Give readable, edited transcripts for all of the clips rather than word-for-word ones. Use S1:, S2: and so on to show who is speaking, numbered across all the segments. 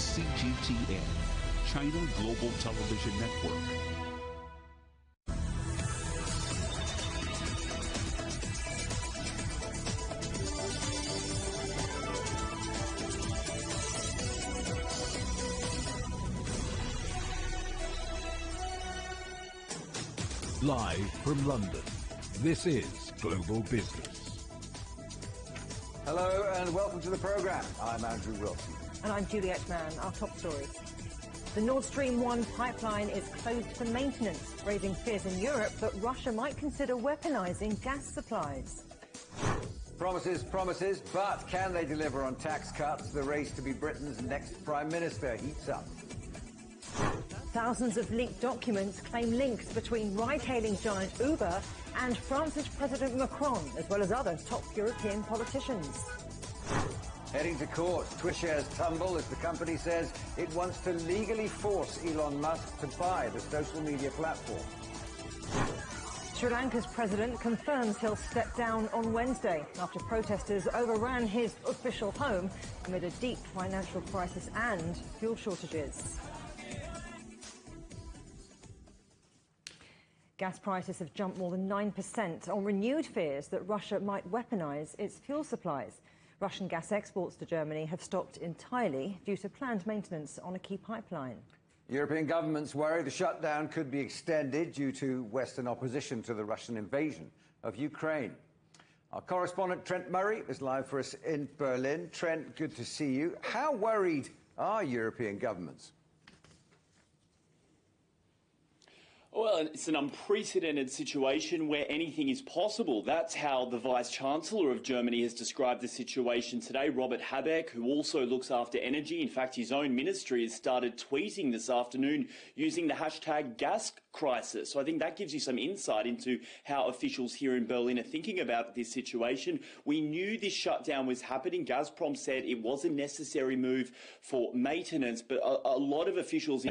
S1: CGTN, China Global Television Network. Live from London, this is Global Business.
S2: Hello and welcome to the programme. I'm Andrew Wilson.
S3: And I'm Juliette Mann. Our top stories. The Nord Stream 1 pipeline is closed for maintenance, raising fears in Europe that Russia might consider weaponizing gas supplies.
S2: Promises, promises, but can they deliver on tax cuts? The race to be Britain's next Prime Minister heats up.
S3: Thousands of leaked documents claim links between ride-hailing giant Uber and France's President Macron, as well as other top European politicians.
S2: Heading to court, Twitter shares tumble as the company says it wants to legally force Elon Musk to buy the social media platform.
S3: Sri Lanka's president confirms he'll step down on Wednesday after protesters overran his official home amid a deep financial crisis and fuel shortages. Gas prices have jumped more than 9% on renewed fears that Russia might weaponize its fuel supplies. Russian gas exports to Germany have stopped entirely due to planned maintenance on a key pipeline.
S2: European governments worry the shutdown could be extended due to Western opposition to the Russian invasion of Ukraine. Our correspondent Trent Murray is live for us in Berlin. Trent, good to see you. How worried are European governments?
S4: Well, it's an unprecedented situation where anything is possible. That's how the Vice-Chancellor of Germany has described the situation today, Robert Habeck, who also looks after energy. In fact, his own ministry has started tweeting this afternoon using the hashtag gas crisis. So I think that gives you some insight into how officials here in Berlin are thinking about this situation. We knew this shutdown was happening. Gazprom said it was a necessary move for maintenance, but a lot of officials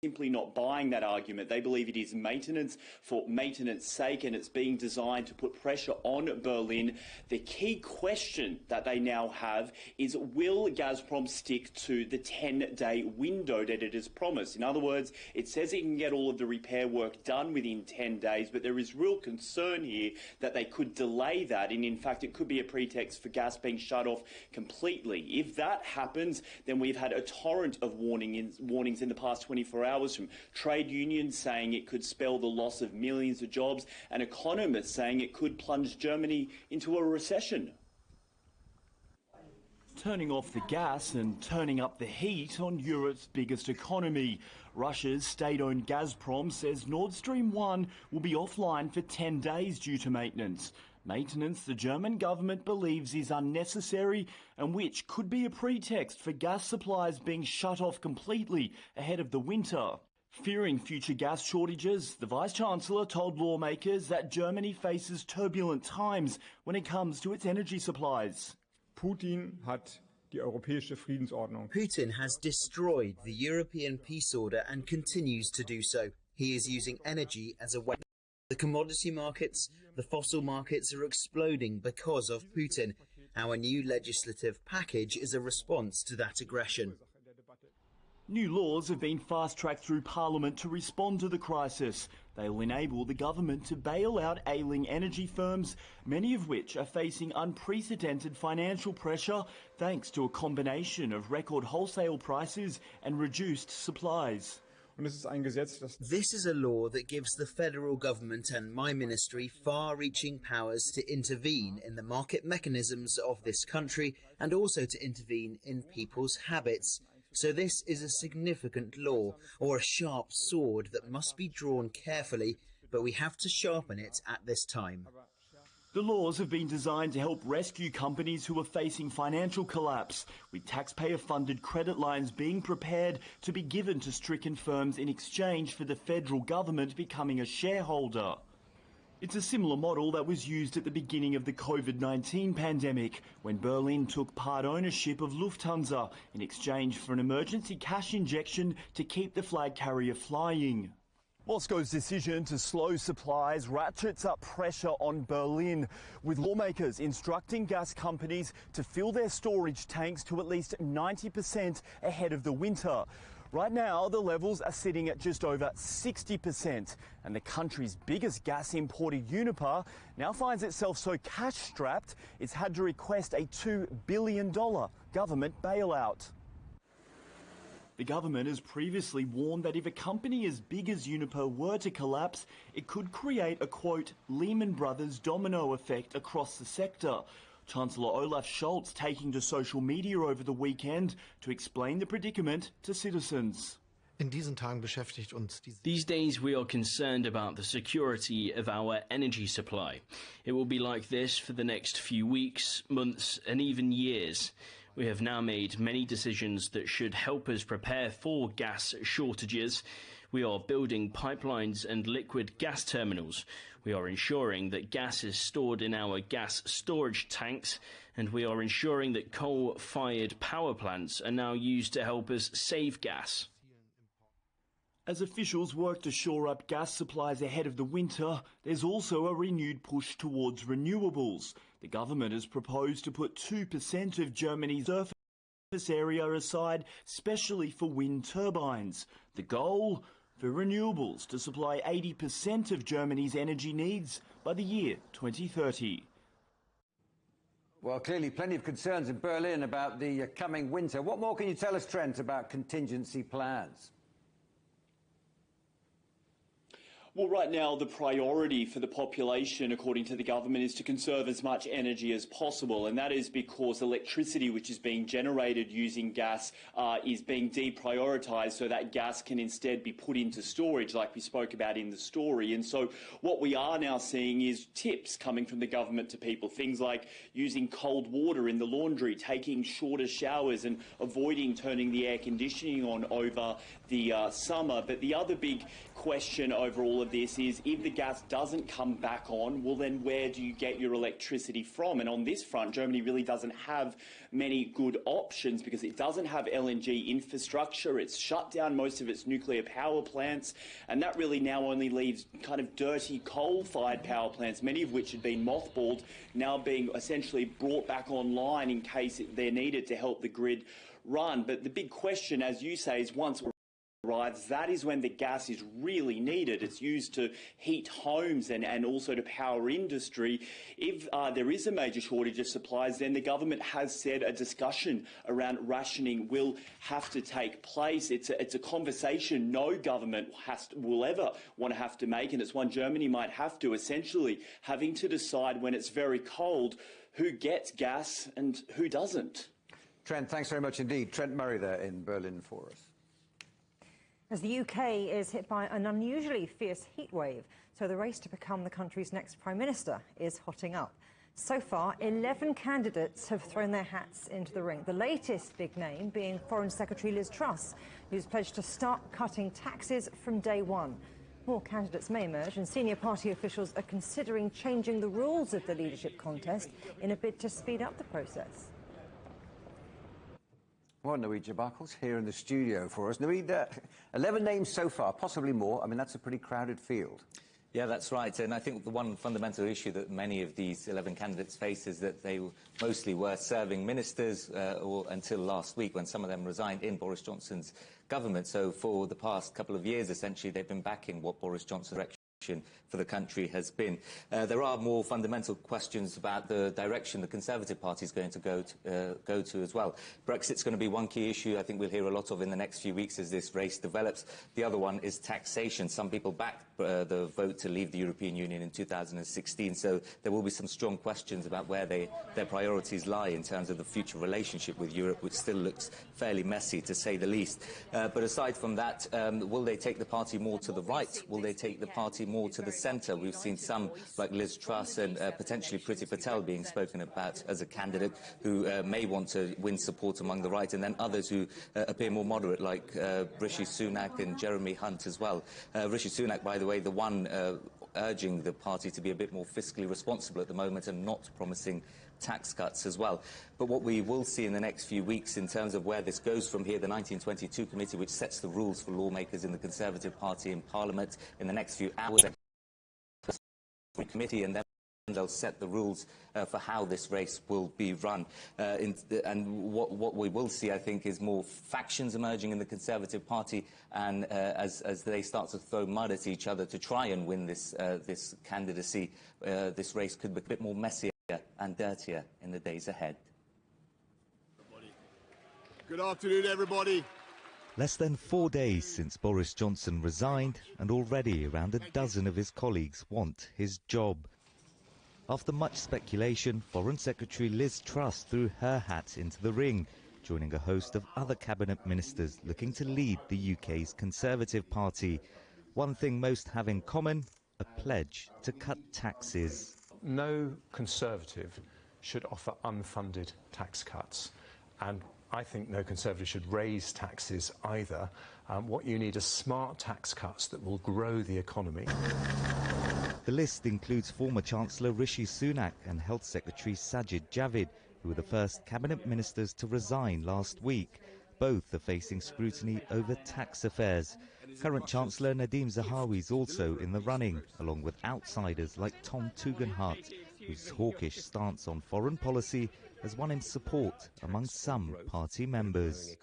S4: simply not buying that argument. They believe it is maintenance for maintenance sake, and it's being designed to put pressure on Berlin. The key question that they now have is, will Gazprom stick to the 10-day window that it has promised? In other words, it says it can get all of the repair work done within 10 days, but there is real concern here that they could delay that, and in fact it could be a pretext for gas being shut off completely. If that happens, then we've had a torrent of warnings in the past 24 hours from trade unions saying it could spell the loss of millions of jobs and economists saying it could plunge Germany into a recession. Turning off the gas and turning up the heat on Europe's biggest economy. Russia's state-owned Gazprom says Nord Stream 1 will be offline for 10 days due to maintenance. Maintenance the German government believes is unnecessary and which could be a pretext for gas supplies being shut off completely ahead of the winter. Fearing future gas shortages, the Vice-Chancellor told lawmakers that Germany faces turbulent times when it comes to its energy supplies.
S5: Putin
S6: has destroyed the European peace order and continues to do so. He is using energy as a weapon. The commodity markets, the fossil markets are exploding because of Putin. Our new legislative package is a response to that aggression.
S4: New laws have been fast-tracked through Parliament to respond to the crisis. They will enable the government to bail out ailing energy firms, many of which are facing unprecedented financial pressure thanks to a combination of record wholesale prices and reduced supplies.
S6: This is a law that gives the federal government and my ministry far-reaching powers to intervene in the market mechanisms of this country and also to intervene in people's habits. So this is a significant law, or a sharp sword that must be drawn carefully, but we have to sharpen it at this time.
S4: The laws have been designed to help rescue companies who are facing financial collapse, with taxpayer-funded credit lines being prepared to be given to stricken firms in exchange for the federal government becoming a shareholder. It's a similar model that was used at the beginning of the COVID-19 pandemic, when Berlin took part ownership of Lufthansa in exchange for an emergency cash injection to keep the flag carrier flying. Moscow's decision to slow supplies ratchets up pressure on Berlin, with lawmakers instructing gas companies to fill their storage tanks to at least 90% ahead of the winter. Right now, the levels are sitting at just over 60%, and the country's biggest gas importer, Uniper, now finds itself so cash-strapped it's had to request a $2 billion government bailout. The government has previously warned that if a company as big as Uniper were to collapse, it could create a, quote, Lehman Brothers domino effect across the sector. Chancellor Olaf Scholz taking to social media over the weekend to explain the predicament to citizens.
S5: These days we are concerned about the security of our energy supply. It will be like this for the next few weeks, months and even years. We have now made many decisions that should help us prepare for gas shortages. We are building pipelines and liquid gas terminals. We are ensuring that gas is stored in our gas storage tanks, and we are ensuring that coal-fired power plants are now used to help us save gas.
S4: As officials work to shore up gas supplies ahead of the winter, there's also a renewed push towards renewables. The government has proposed to put 2% of Germany's surface area aside, specially for wind turbines. The goal? For renewables to supply 80% of Germany's energy needs by the year 2030.
S2: Well, clearly plenty of concerns in Berlin about the coming winter. What more can you tell us, Trent, about contingency plans?
S4: Well, right now, the priority for the population, according to the government, is to conserve as much energy as possible. And that is because electricity, which is being generated using gas, is being deprioritised so that gas can instead be put into storage, like we spoke about in the story. And so what we are now seeing is tips coming from the government to people, things like using cold water in the laundry, taking shorter showers and avoiding turning the air conditioning on over the summer. But the other big question over all of this is, if the gas doesn't come back on, well then where do you get your electricity from? And on this front, Germany really doesn't have many good options because it doesn't have LNG infrastructure. It's shut down most of its nuclear power plants, and that really now only leaves kind of dirty coal-fired power plants, many of which had been mothballed, now being essentially brought back online in case they're needed to help the grid run. But the big question, as you say, is once arrives, that is when the gas is really needed. It's used to heat homes and also to power industry. If there is a major shortage of supplies, then the government has said a discussion around rationing will have to take place. It's a conversation no government will ever want to have to make, and it's one Germany might have to, essentially having to decide when it's very cold who gets gas and who doesn't.
S2: Trent, thanks very much indeed. Trent Murray there in Berlin for us.
S3: As the UK is hit by an unusually fierce heat wave, so the race to become the country's next Prime Minister is hotting up. So far, 11 candidates have thrown their hats into the ring, the latest big name being Foreign Secretary Liz Truss, who's pledged to start cutting taxes from day one. More candidates may emerge, and senior party officials are considering changing the rules of the leadership contest in a bid to speed up the process.
S2: Well, Naweed Jabakal's here in the studio for us. Naweed, 11 names so far, possibly more. I mean, that's a pretty crowded field.
S7: Yeah, that's right. And I think the one fundamental issue that many of these 11 candidates face is that they mostly were serving ministers or until last week, when some of them resigned in Boris Johnson's government. So for the past couple of years, essentially, they've been backing what Boris Johnson's direction for the country has been. There are more fundamental questions about the direction the Conservative Party is going to go to as well. Brexit's going to be one key issue I think we'll hear a lot of in the next few weeks as this race develops. The other one is taxation. Some people backed the vote to leave the European Union in 2016, so there will be some strong questions about where their priorities lie in terms of the future relationship with Europe, which still looks fairly messy, to say the least. But aside from that, will they take the party more to the right? Will they take the party more to the centre? We've seen some, like Liz Truss and potentially Priti Patel, being spoken about as a candidate who may want to win support among the right, and then others who appear more moderate, like Rishi Sunak and Jeremy Hunt as well. Rishi Sunak, by the way, the one urging the party to be a bit more fiscally responsible at the moment and not promising tax cuts as well. But what we will see in the next few weeks in terms of where this goes from here, the 1922 committee, which sets the rules for lawmakers in the Conservative Party in Parliament, in the next few hours, committee, and then they'll set the rules for how this race will be run. And what we will see, I think, is more factions emerging in the Conservative Party, and as they start to throw mud at each other to try and win this candidacy, this race could be a bit more messier and dirtier in the days ahead.
S8: Good afternoon, everybody.
S9: Less than 4 days since Boris Johnson resigned, and already around a dozen of his colleagues want his job. After much speculation, Foreign Secretary Liz Truss threw her hat into the ring, joining a host of other cabinet ministers looking to lead the UK's Conservative Party. One thing most have in common, a pledge to cut taxes.
S10: No Conservative should offer unfunded tax cuts, and I think no Conservative should raise taxes either. What you need are smart tax cuts that will grow the economy.
S9: The list includes former Chancellor Rishi Sunak and Health Secretary Sajid Javid, who were the first cabinet ministers to resign last week. Both are facing scrutiny over tax affairs. Current Chancellor Nadhim Zahawi is also in the running, along with outsiders like Tom Tugendhat, whose hawkish stance on foreign policy has won him support among some party members.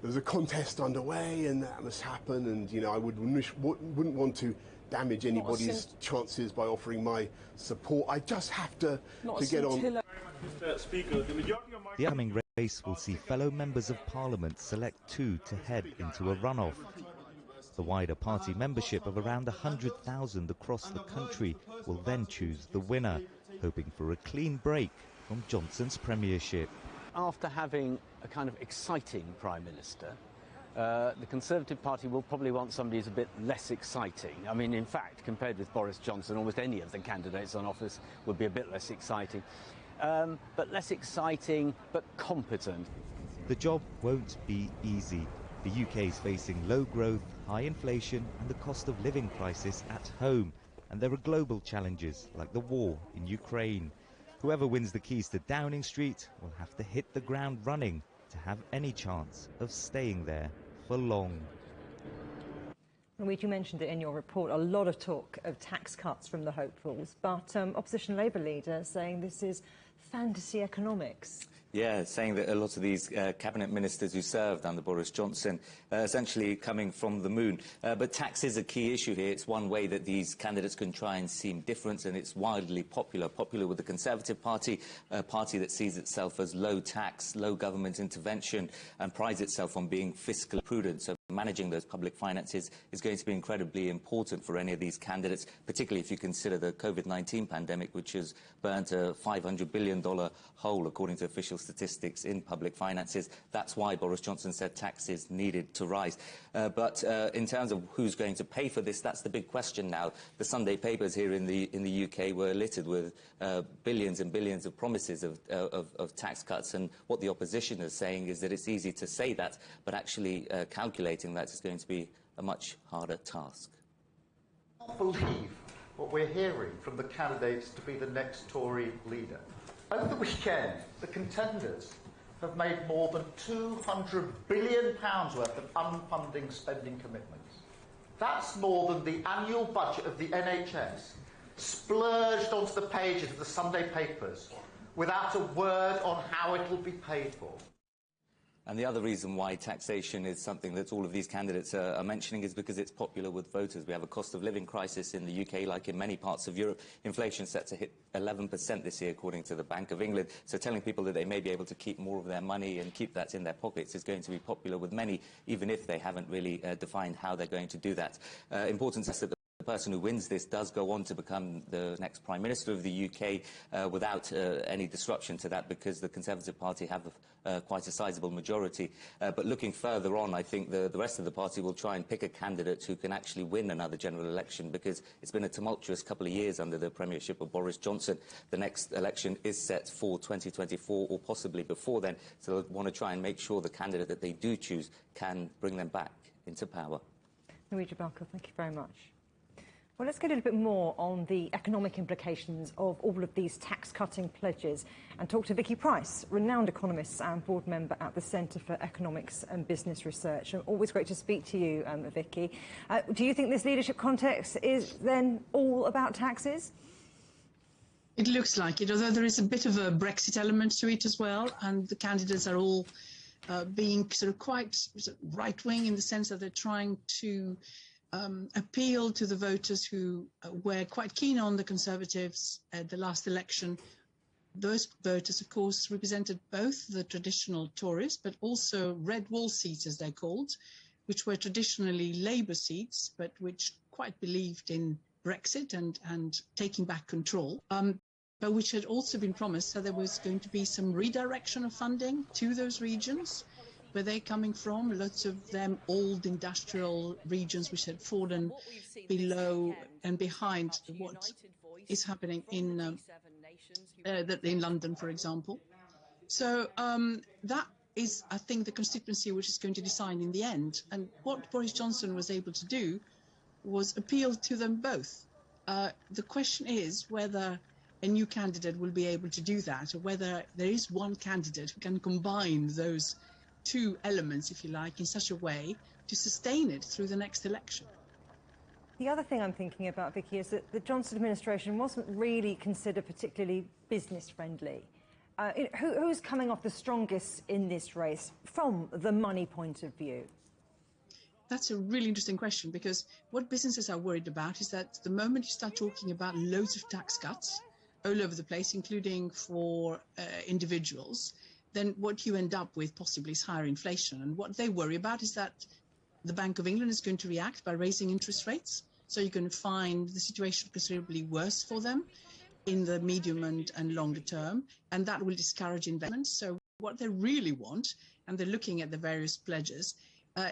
S8: There's a contest underway and that must happen, and I wouldn't want to damage anybody's chances by offering my support. I just have to get on.
S9: The upcoming race will see fellow members of Parliament select two to head into a runoff. The wider party membership of around 100,000 across the country will then choose the winner, hoping for a clean break from Johnson's premiership.
S11: After having a kind of exciting Prime Minister, the Conservative Party will probably want somebody who's a bit less exciting. I mean, in fact, compared with Boris Johnson, almost any of the candidates on office would be a bit less exciting. But less exciting, but competent.
S9: The job won't be easy. The UK is facing low growth, high inflation and the cost of living crisis at home. And there are global challenges like the war in Ukraine. Whoever wins the keys to Downing Street will have to hit the ground running to have any chance of staying there for long.
S3: You mentioned it in your report, a lot of talk of tax cuts from the hopefuls, but opposition Labour leader saying this is fantasy economics.
S7: Yeah, saying that a lot of these cabinet ministers who served under Boris Johnson essentially coming from the moon. But tax is a key issue here. It's one way that these candidates can try and seem different, and it's wildly popular with the Conservative Party, a party that sees itself as low tax, low government intervention, and prides itself on being fiscally prudent. So managing those public finances is going to be incredibly important for any of these candidates, particularly if you consider the COVID-19 pandemic, which has burnt a $500 billion hole, according to official statistics, in public finances. That's why Boris Johnson said taxes needed to rise. But in terms of who's going to pay for this, that's the big question now. The Sunday papers here in the UK were littered with billions and billions of promises of tax cuts, and what the opposition is saying is that it's easy to say that, but actually calculating that is going to be a much harder task.
S12: I can't believe what we're hearing from the candidates to be the next Tory leader. Over the weekend, the contenders have made more than £200 billion worth of unfunding spending commitments. That's more than the annual budget of the NHS, splurged onto the pages of the Sunday papers, without a word on how it will be paid for.
S7: And the other reason why taxation is something that all of these candidates are mentioning is because it's popular with voters. We have a cost of living crisis in the UK, like in many parts of Europe. Inflation set to hit 11% this year, according to the Bank of England. So telling people that they may be able to keep more of their money and keep that in their pockets is going to be popular with many, even if they haven't really defined how they're going to do that. Important is that the person who wins this does go on to become the next Prime Minister of the UK without any disruption to that, because the Conservative Party have quite a sizable majority. But looking further on, I think the rest of the party will try and pick a candidate who can actually win another general election, because it's been a tumultuous couple of years under the premiership of Boris Johnson. The next election is set for 2024 or possibly before then, so they want to try and make sure the candidate that they do choose can bring them back into power.
S3: Luigi Barker, thank you very much. Well, let's get a little bit more on the economic implications of all of these tax-cutting pledges and talk to Vicky Price, renowned economist and board member at the Centre for Economics and Business Research. Always great to speak to you, Vicky. Do you think this leadership context is then all about taxes?
S13: It looks like it, although there is a bit of a Brexit element to it as well, and the candidates are all being sort of quite right-wing in the sense that they're trying to appeal to the voters who were quite keen on the Conservatives at the last election. Those voters, of course, represented both the traditional Tories, but also red wall seats, as they're called, which were traditionally Labour seats, but which quite believed in Brexit and taking back control, but which had also been promised that there was going to be some redirection of funding to those regions where they're coming from, lots of them old industrial regions which had fallen below and behind what is happening in London, for example. So that is, I think, the constituency which is going to decide in the end. And what Boris Johnson was able to do was appeal to them both. The question is whether a new candidate will be able to do that, or whether there is one candidate who can combine those two elements, if you like, in such a way to sustain it through the next election.
S3: The other thing I'm thinking about, Vicky, is that the Johnson administration wasn't really considered particularly business-friendly. Who's coming off the strongest in this race from the money point of view?
S13: That's a really interesting question, because what businesses are worried about is that the moment you start talking about loads of tax cuts all over the place, including for individuals, then what you end up with possibly is higher inflation. And what they worry about is that the Bank of England is going to react by raising interest rates. So you're going to find the situation considerably worse for them in the medium and longer term, and that will discourage investment. So what they really want, and they're looking at the various pledges,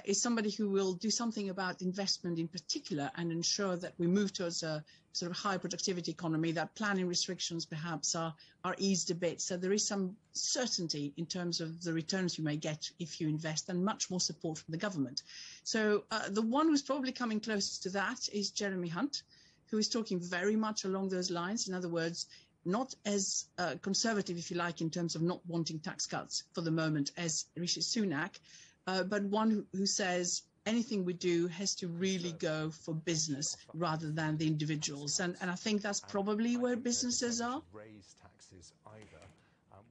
S13: is somebody who will do something about investment in particular and ensure that we move towards a sort of high productivity economy, that planning restrictions perhaps are eased a bit. So there is some certainty in terms of the returns you may get if you invest, and much more support from the government. So the one who's probably coming closest to that is Jeremy Hunt, who is talking very much along those lines. In other words, not as conservative, if you like, in terms of not wanting tax cuts for the moment as Rishi Sunak, but one who says anything we do has to really go for business rather than the individuals. And I think that's probably where businesses are.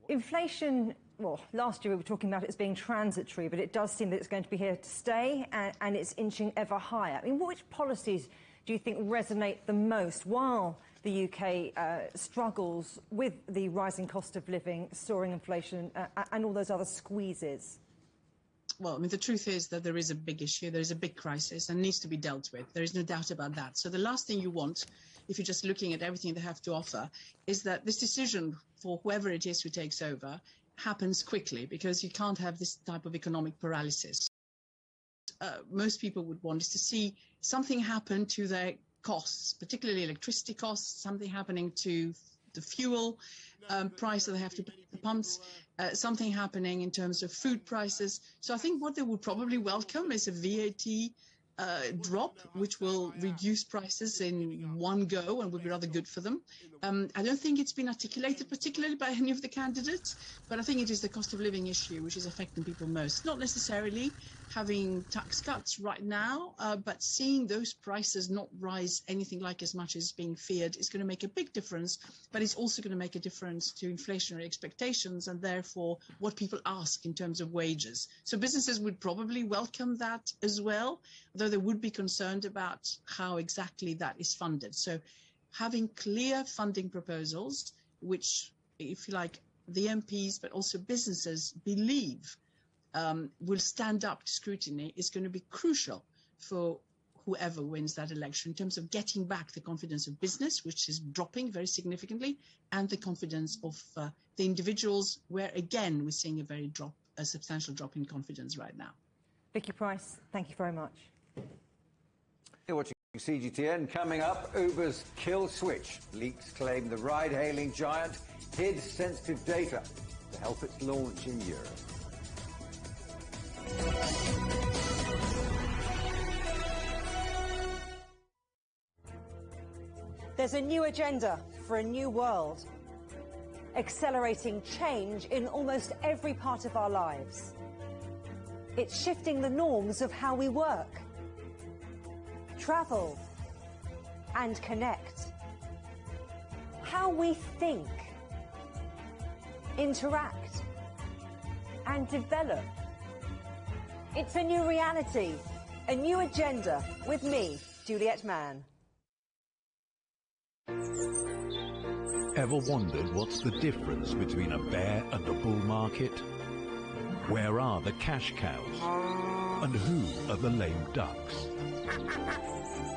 S3: Inflation, well, last year we were talking about it as being transitory, but it does seem that it's going to be here to stay, and it's inching ever higher. I mean, which policies do you think resonate the most while the UK struggles with the rising cost of living, soaring inflation, and all those other squeezes?
S13: Well, I mean, the truth is that there is a big issue, there is a big crisis and needs to be dealt with. There is no doubt about that. So the last thing you want, if you're just looking at everything they have to offer, is that this decision for whoever it is who takes over happens quickly, because you can't have this type of economic paralysis. Most people would want is to see something happen to their costs, particularly electricity costs, something happening to the fuel price that they have to pay at the pumps, something happening in terms of food prices. So I think what they would probably welcome is a VAT drop, which will reduce prices in one go and would be rather good for them. I don't think it's been articulated particularly by any of the candidates, but I think it is the cost of living issue which is affecting people most. Not necessarily having tax cuts right now, but seeing those prices not rise anything like as much as being feared is going to make a big difference, but it's also going to make a difference to inflationary expectations and therefore what people ask in terms of wages. So businesses would probably welcome that as well, although they would be concerned about how exactly that is funded. So having clear funding proposals, which, if you like, the MPs but also businesses believe will stand up to scrutiny, is going to be crucial for whoever wins that election in terms of getting back the confidence of business, which is dropping very significantly, and the confidence of the individuals, where again we're seeing a substantial drop in confidence right now.
S3: Vicky Price, thank you very much.
S2: You're watching CGTN. Coming up, Uber's kill switch. Leaks claim the ride-hailing giant hid sensitive data to help its launch in Europe.
S3: There's a new agenda for a new world, accelerating change in almost every part of our lives. It's shifting the norms of how we work, travel, and connect. How we think, interact, and develop. It's a new reality, a new agenda with me, Juliet Mann.
S1: Ever wondered what's the difference between a bear and a bull market? Where are the cash cows? And who are the lame ducks?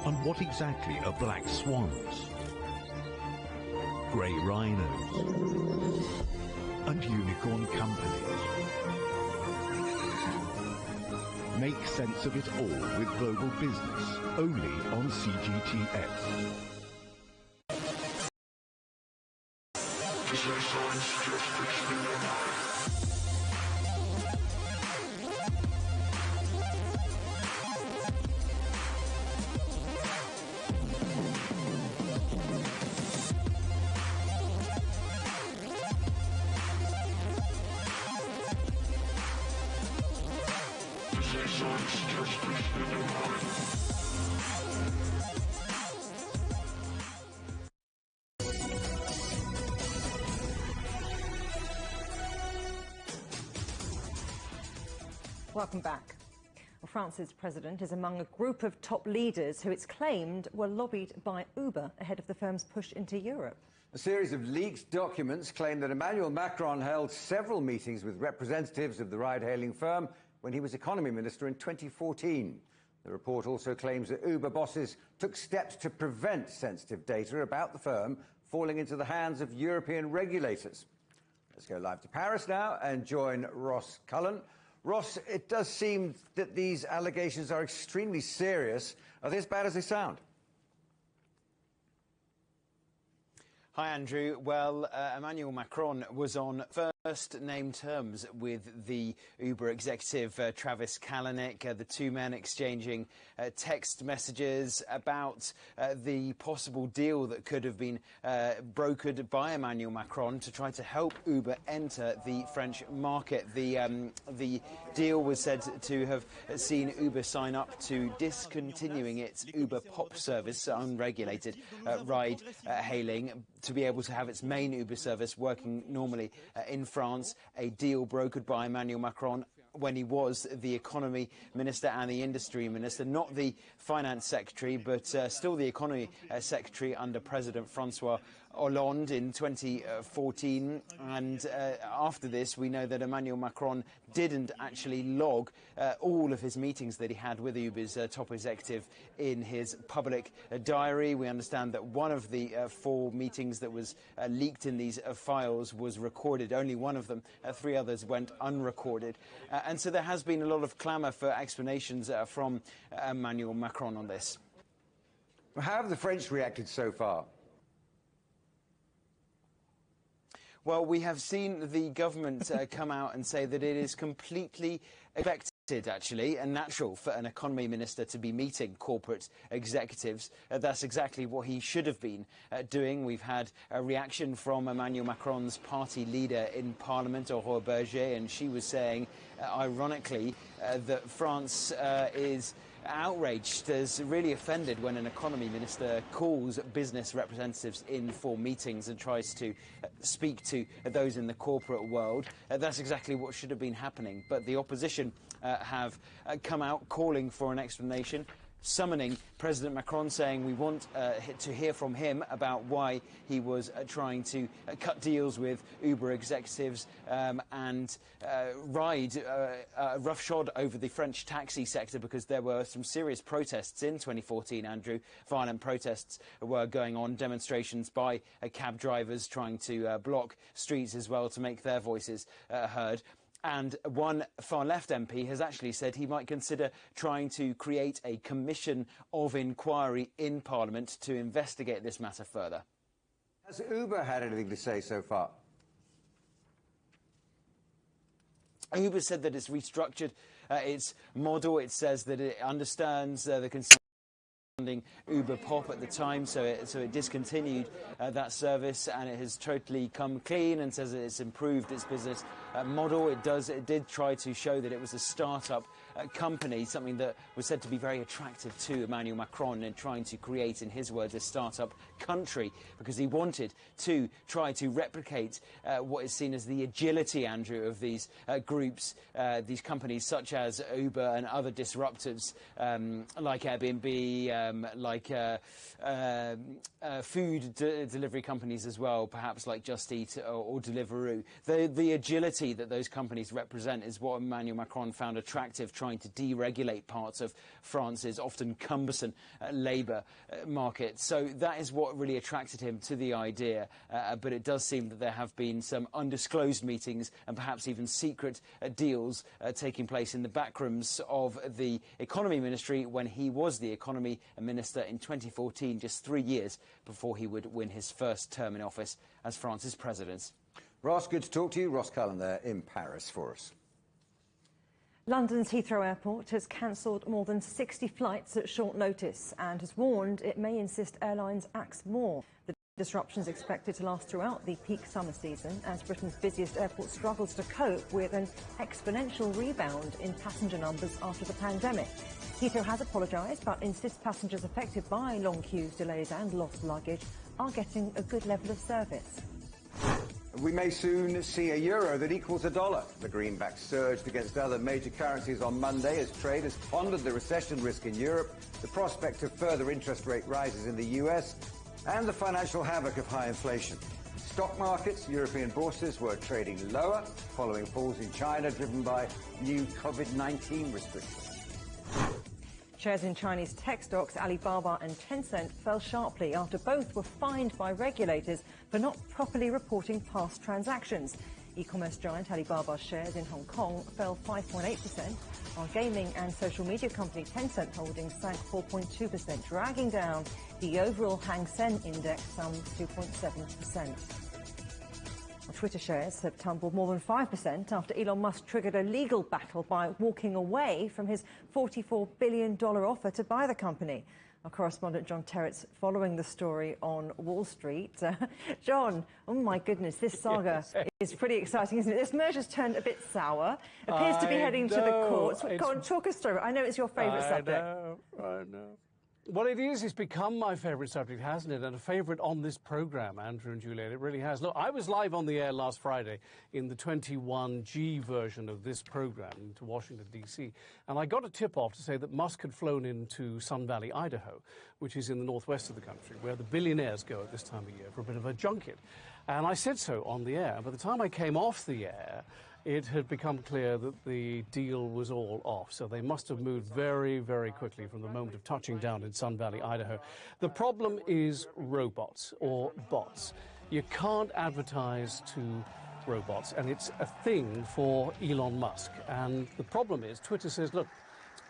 S1: And what exactly are black swans? Grey rhinos? And unicorn companies? Make sense of it all with Global Business, only on CGTN.
S3: Welcome back. Well, France's president is among a group of top leaders who it's claimed were lobbied by Uber ahead of the firm's push into Europe.
S2: A series of leaked documents claim that Emmanuel Macron held several meetings with representatives of the ride-hailing firm when he was economy minister in 2014. The report also claims that Uber bosses took steps to prevent sensitive data about the firm falling into the hands of European regulators. Let's go live to Paris now and join Ross Cullen. Ross, it does seem that these allegations are extremely serious. Are they as bad as they sound?
S14: Hi, Andrew. Well, Emmanuel Macron was on first-name terms with the Uber executive Travis Kalanick, the two men exchanging text messages about the possible deal that could have been brokered by Emmanuel Macron to try to help Uber enter the French market. The deal was said to have seen Uber sign up to discontinuing its Uber Pop service, unregulated ride-hailing, to be able to have its main Uber service working normally in France, a deal brokered by Emmanuel Macron when he was the economy minister and the industry minister, not the finance secretary, but still the economy secretary under President Francois Hollande in 2014. And after this, we know that Emmanuel Macron didn't actually log all of his meetings that he had with Uber's top executive in his public diary. We understand that one of the four meetings that was leaked in these files was recorded. Only one of them, three others went unrecorded. And so there has been a lot of clamour for explanations from Emmanuel Macron on this.
S2: How have the French reacted so far?
S14: Well, we have seen the government come out and say that it is completely expected, actually, and natural for an economy minister to be meeting corporate executives. That's exactly what he should have been doing. We've had a reaction from Emmanuel Macron's party leader in Parliament, Aurore Berger, and she was saying, ironically, that France is outraged, is really offended when an economy minister calls business representatives in for meetings and tries to speak to those in the corporate world. That's exactly what should have been happening. But the opposition have come out calling for an explanation, summoning President Macron, saying we want to hear from him about why he was trying to cut deals with Uber executives and ride roughshod over the French taxi sector, because there were some serious protests in 2014, Andrew. Violent protests were going on, demonstrations by cab drivers trying to block streets as well to make their voices heard. And one far-left MP has actually said he might consider trying to create a commission of inquiry in Parliament to investigate this matter further.
S2: Has Uber had anything to say so far?
S14: Uber said that it's restructured its model. It says that it understands the concerns Uber Pop at the time, so it discontinued that service, and it has totally come clean and says that it's improved its business model. It did try to show that it was a start-up company, something that was said to be very attractive to Emmanuel Macron in trying to create, in his words, a start-up country, because he wanted to try to replicate what is seen as the agility, Andrew, of these groups, these companies such as Uber and other disruptors like Airbnb, food delivery companies as well, perhaps like Just Eat or Deliveroo. The agility that those companies represent is what Emmanuel Macron found attractive, trying to deregulate parts of France's often cumbersome labour market. So that is what really attracted him to the idea. But it does seem that there have been some undisclosed meetings and perhaps even secret deals taking place in the backrooms of the economy ministry when he was the economy minister in 2014, just 3 years before he would win his first term in office as France's president.
S2: Ross, good to talk to you. Ross Cullen there in Paris for us.
S3: London's Heathrow Airport has cancelled more than 60 flights at short notice and has warned it may insist airlines act more. The disruption is expected to last throughout the peak summer season as Britain's busiest airport struggles to cope with an exponential rebound in passenger numbers after the pandemic. Heathrow has apologised but insists passengers affected by long queues, delays and lost luggage are getting a good level of service.
S2: We may soon see a euro that equals a dollar. The greenback surged against other major currencies on Monday as traders pondered the recession risk in Europe, the prospect of further interest rate rises in the US, and the financial havoc of high inflation. Stock markets, European bourses were trading lower following falls in China driven by new COVID-19 restrictions.
S3: Shares in Chinese tech stocks Alibaba and Tencent fell sharply after both were fined by regulators for not properly reporting past transactions. E-commerce giant Alibaba's shares in Hong Kong fell 5.8%, while gaming and social media company Tencent holdings sank 4.2%, dragging down the overall Hang Seng index some 2.7%. Twitter shares have tumbled more than 5% after Elon Musk triggered a legal battle by walking away from his $44 billion offer to buy the company. Our correspondent John Terrett's following the story on Wall Street. John, oh my goodness, this saga is pretty exciting, isn't it? This merger's turned a bit sour, appears to be heading to the courts. Go on, talk us through it. I know it's your favourite subject.
S15: I know. Well, it's become my favourite subject, hasn't it? And a favourite on this programme, Andrew and Juliet. It really has. Look, I was live on the air last Friday in the 21G version of this programme to Washington, D.C., and I got a tip-off to say that Musk had flown into Sun Valley, Idaho, which is in the northwest of the country, where the billionaires go at this time of year for a bit of a junket. And I said so on the air. By the time I came off the air, it had become clear that the deal was all off. So they must have moved very, very quickly from the moment of touching down in Sun Valley, Idaho. The problem is robots or bots. You can't advertise to robots, and it's a thing for Elon Musk. And the problem is Twitter says, look,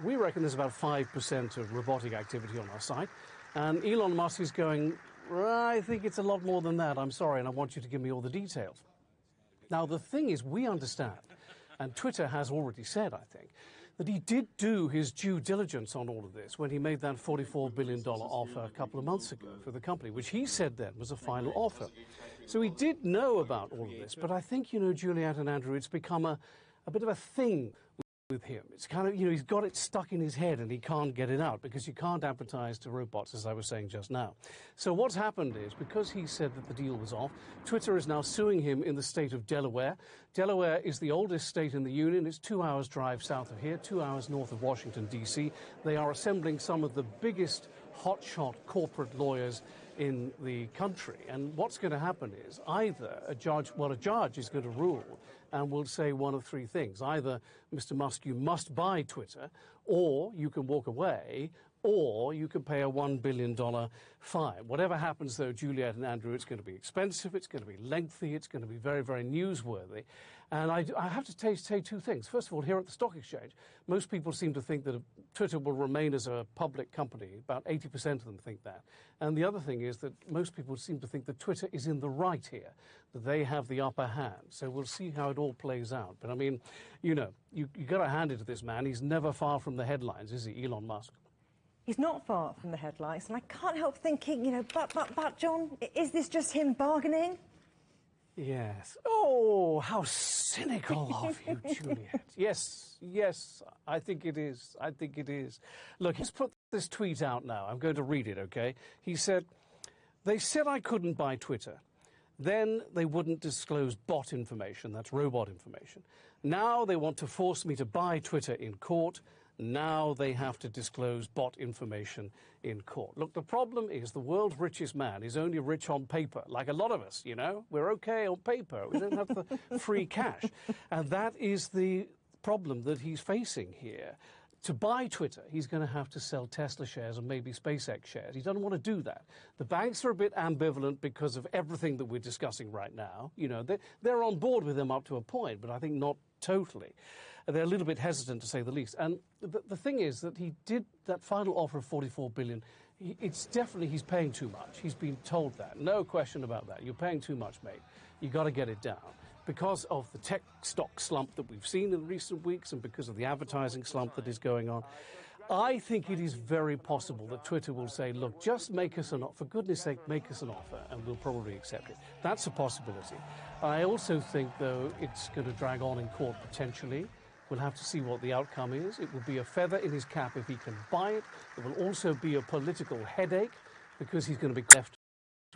S15: we reckon there's about 5% of robotic activity on our site. And Elon Musk is going, I think it's a lot more than that. I'm sorry, and I want you to give me all the details. Now, the thing is, we understand, and Twitter has already said, I think, that he did do his due diligence on all of this when he made that $44 billion offer a couple of months ago for the company, which he said then was a final offer. So he did know about all of this. But I think, Juliet and Andrew, it's become a bit of a thing with him. It's kind of, he's got it stuck in his head and he can't get it out because you can't advertise to robots, as I was saying just now. So what's happened is, because he said that the deal was off, Twitter is now suing him in the state of Delaware. Delaware is the oldest state in the Union. It's 2 hours drive south of here, 2 hours north of Washington, D.C. They are assembling some of the biggest hotshot corporate lawyers in the country. And what's going to happen is either a judge is going to rule and will say one of three things. Either, Mr. Musk, you must buy Twitter, or you can walk away, or you can pay a $1 billion fine. Whatever happens, though, Juliet and Andrew, it's going to be expensive, it's going to be lengthy, it's going to be very, very newsworthy. And I have to say two things. First of all, here at the Stock Exchange, most people seem to think that Twitter will remain as a public company. About 80% of them think that. And the other thing is that most people seem to think that Twitter is in the right here, that they have the upper hand. So we'll see how it all plays out. But, I mean, you got to hand it to this man. He's never far from the headlines, is he, Elon Musk?
S3: He's not far from the headlights, and I can't help thinking, you know, but, John, is this just him bargaining?
S15: Yes. Oh, how cynical of you, Juliet. Yes, I think it is. I think it is. Look, he's put this tweet out now. I'm going to read it, okay? He said, "They said I couldn't buy Twitter. Then they wouldn't disclose bot information, that's robot information. Now they want to force me to buy Twitter in court. Now they have to disclose bot information in court." Look, the problem is the world's richest man is only rich on paper, like a lot of us, you know. We're okay on paper. We don't have the free cash. And that is the problem that he's facing here. To buy Twitter, he's going to have to sell Tesla shares and maybe SpaceX shares. He doesn't want to do that. The banks are a bit ambivalent because of everything that we're discussing right now. You know, they're on board with him up to a point, but I think not totally. They're a little bit hesitant, to say the least. And the thing is that he did that final offer of $44 billion. It's definitely he's paying too much. He's been told that. No question about that. You're paying too much, mate. You've got to get it down. Because of the tech stock slump that we've seen in recent weeks and because of the advertising slump that is going on, I think it is very possible that Twitter will say, look, just make us an offer. For goodness sake, make us an offer, and we'll probably accept it. That's a possibility. I also think, though, it's going to drag on in court potentially. We'll have to see what the outcome is. It will be a feather in his cap if he can buy it. It will also be a political headache because he's going to be left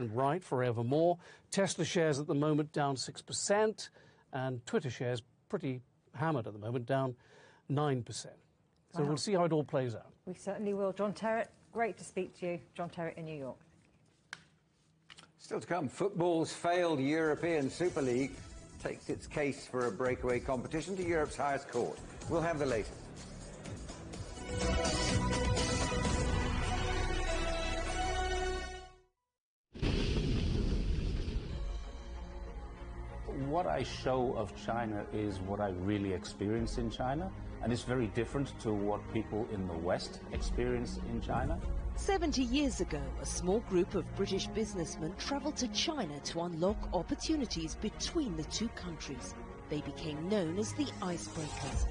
S15: and right forevermore. Tesla shares at the moment down 6%, and Twitter shares pretty hammered at the moment, down 9%. So we'll see how it all plays out.
S3: We certainly will. John Terrett, great to speak to you. John Terrett in New York.
S2: Still to come, football's failed European Super League takes its case for a breakaway competition to Europe's highest court. We'll have the latest.
S16: What I show of China is what I really experience in China, and it's very different to what people in the West experience in China.
S17: 70 years ago, a small group of British businessmen travelled to China to unlock opportunities between the two countries. They became known as the icebreakers.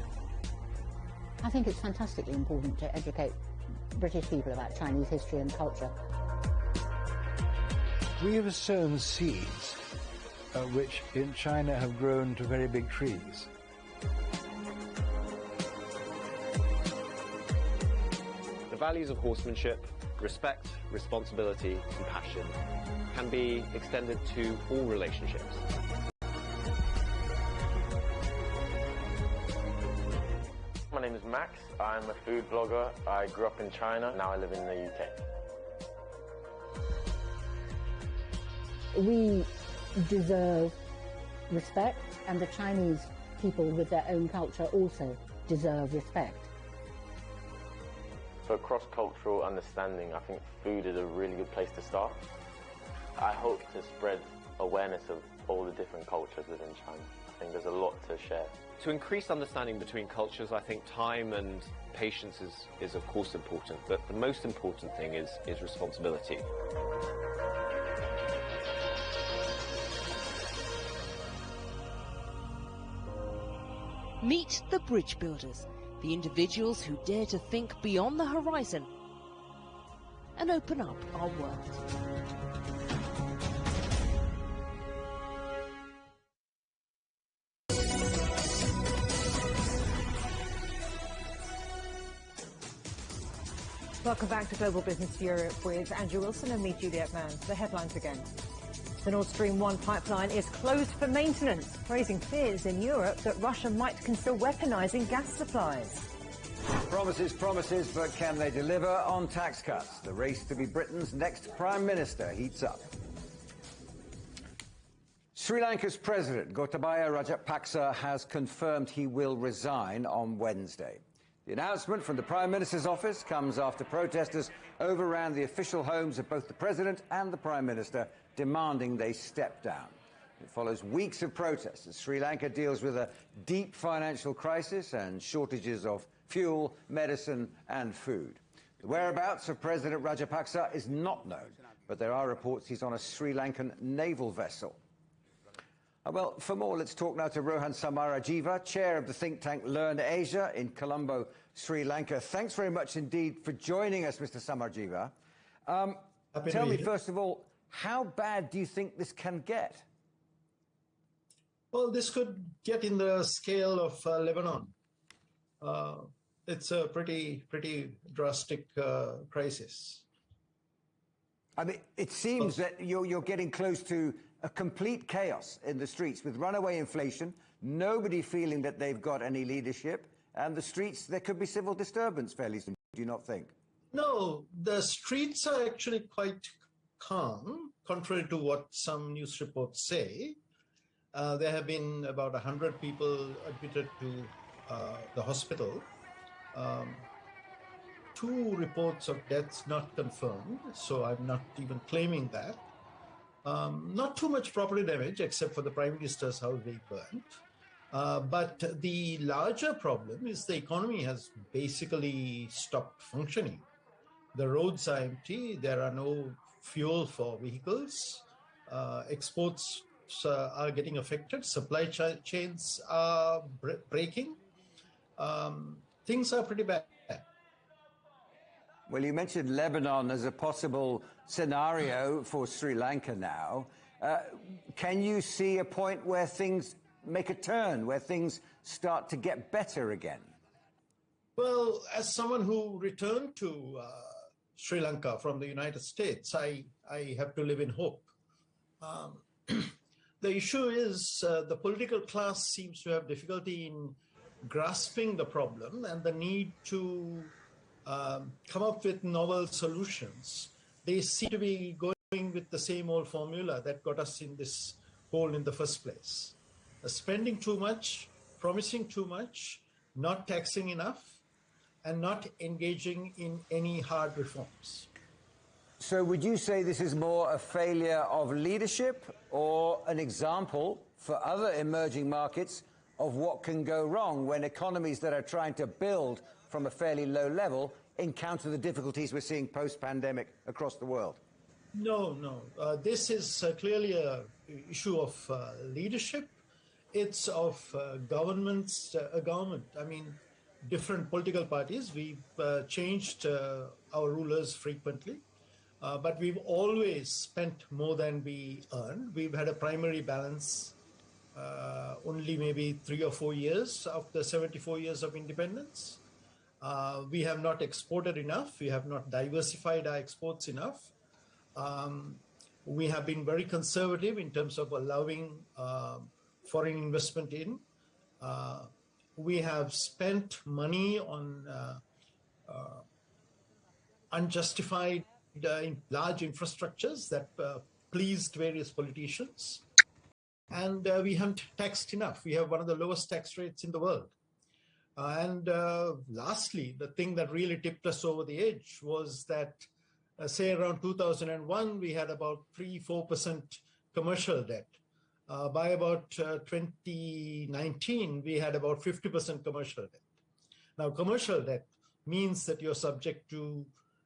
S18: I think it's fantastically important to educate British people about Chinese history and culture.
S19: We have sown seeds which in China have grown to very big trees.
S20: The values of horsemanship, respect, responsibility, compassion can be extended to all relationships.
S21: My name is Max. I'm a food blogger. I grew up in China. Now I live in the UK.
S18: We deserve respect, and the Chinese people with their own culture also deserve respect.
S21: For cross-cultural understanding, I think food is a really good place to start. I hope to spread awareness of all the different cultures within China. I think there's a lot to share.
S20: To increase understanding between cultures, I think time and patience is of course important, but the most important thing is responsibility.
S17: Meet the bridge builders, the individuals who dare to think beyond the horizon and open up our world.
S3: Welcome back to Global Business Europe with Andrew Wilson and me, Juliet Mann. The headlines again. The Nord Stream 1 pipeline is closed for maintenance, raising fears in Europe that Russia might consider weaponizing gas supplies.
S2: Promises, but can they deliver on tax cuts? The race to be Britain's next Prime Minister heats up. Sri Lanka's President, Gotabaya Rajapaksa, has confirmed he will resign on Wednesday. The announcement from the Prime Minister's office comes after protesters overran the official homes of both the President and the Prime Minister, demanding they step down. It follows weeks of protests as Sri Lanka deals with a deep financial crisis and shortages of fuel, medicine and food. The whereabouts of President Rajapaksa is not known, but there are reports he's on a Sri Lankan naval vessel. Well, for more, let's talk now to Rohan Samarajiva, chair of the think tank Learn Asia in Colombo, Sri Lanka. Thanks very much indeed for joining us, Mr. Samarjiva. Tell me, first of all, how bad do you think this can get?
S6: Well, this could get in the scale of Lebanon. It's a pretty drastic crisis.
S2: I mean, it seems that you're getting close to a complete chaos in the streets with runaway inflation, nobody feeling that they've got any leadership, and the streets, there could be civil disturbance fairly soon, do you not think?
S6: No, the streets are actually quite calm, contrary to what some news reports say. There have been about 100 people admitted to the hospital. 2 reports of deaths not confirmed, so I'm not even claiming that. Not too much property damage, except for the Prime Minister's house being burnt. But the larger problem is the economy has basically stopped functioning. The roads are empty, there are no fuel for vehicles, exports are getting affected, supply chains are breaking. Things are pretty bad.
S2: Well, you mentioned Lebanon as a possible scenario for Sri Lanka now. Can you see a point where things make a turn, where things start to get better again?
S6: Well, as someone who returned to Sri Lanka from the United States, I have to live in hope. The issue is the political class seems to have difficulty in grasping the problem and the need to come up with novel solutions. They seem to be going with the same old formula that got us in this hole in the first place. Spending too much, promising too much, not taxing enough, and not engaging in any hard reforms.
S2: So would you say this is more a failure of leadership or an example for other emerging markets of what can go wrong when economies that are trying to build from a fairly low level encounter the difficulties we're seeing post-pandemic across the world?
S6: No. This is clearly an issue of leadership. It's of governments, government. I mean, different political parties. We've changed our rulers frequently, but we've always spent more than we earn. We've had a primary balance only maybe 3 or 4 years after 74 years of independence. We have not exported enough. We have not diversified our exports enough. We have been very conservative in terms of allowing foreign investment in. We have spent money on unjustified large infrastructures that pleased various politicians. And we haven't taxed enough. We have one of the lowest tax rates in the world. And lastly, the thing that really tipped us over the edge was that, say, around 2001, we had about 3-4% commercial debt. By about 2019, we had about 50% commercial debt. Now, commercial debt means that you're subject to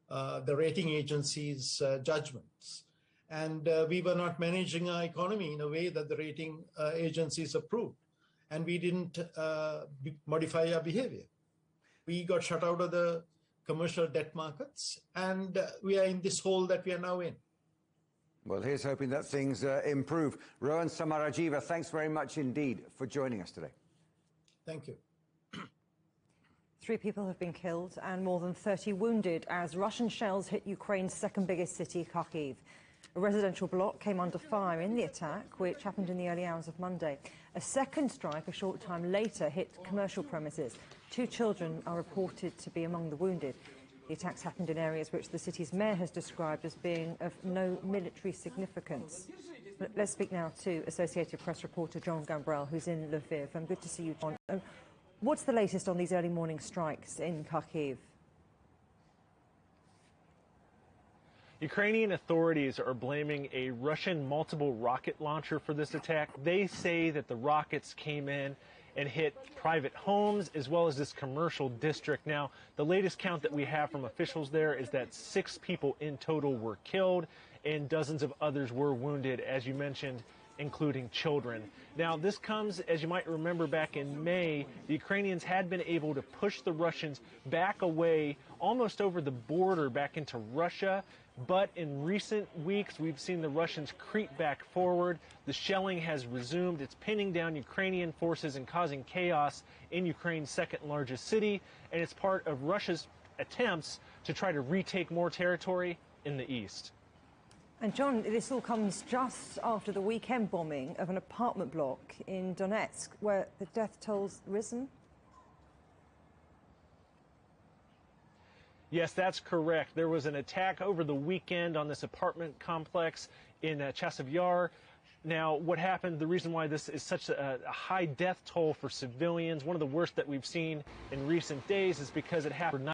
S6: the rating agencies' judgments. And we were not managing our economy in a way that the rating agencies approved. And we didn't modify our behavior. We got shut out of the commercial debt markets, and we are in this hole that we are now in.
S2: Well, here's hoping that things improve. Rohan Samarajiva, thanks very much indeed for joining us today.
S6: Thank you.
S3: 3 people have been killed and more than 30 wounded as Russian shells hit Ukraine's second biggest city, Kharkiv. A residential block came under fire in the attack, which happened in the early hours of Monday. A second strike a short time later hit commercial premises. 2 children are reported to be among the wounded. The attacks happened in areas which the city's mayor has described as being of no military significance. Let's speak now to Associated Press reporter John Gambrell, who's in Lviv. Good to see you, John. What's the latest on these early morning strikes in Kharkiv?
S22: Ukrainian authorities are blaming a Russian multiple rocket launcher for this attack. They say that the rockets came in and hit private homes as well as this commercial district. Now, the latest count that we have from officials there is that 6 people in total were killed and dozens of others were wounded. As you mentioned, including children. Now, this comes, as you might remember, back in May, the Ukrainians had been able to push the Russians back away, almost over the border back into Russia. But in recent weeks, we've seen the Russians creep back forward. The shelling has resumed. It's pinning down Ukrainian forces and causing chaos in Ukraine's second largest city. And it's part of Russia's attempts to try to retake more territory in the east.
S3: And John, this all comes just after the weekend bombing of an apartment block in Donetsk, where the death toll's risen.
S22: Yes, that's correct. There was an attack over the weekend on this apartment complex in Chasiv Yar. Now, what happened, the reason why this is such a high death toll for civilians, one of the worst that we've seen in recent days, is because it happened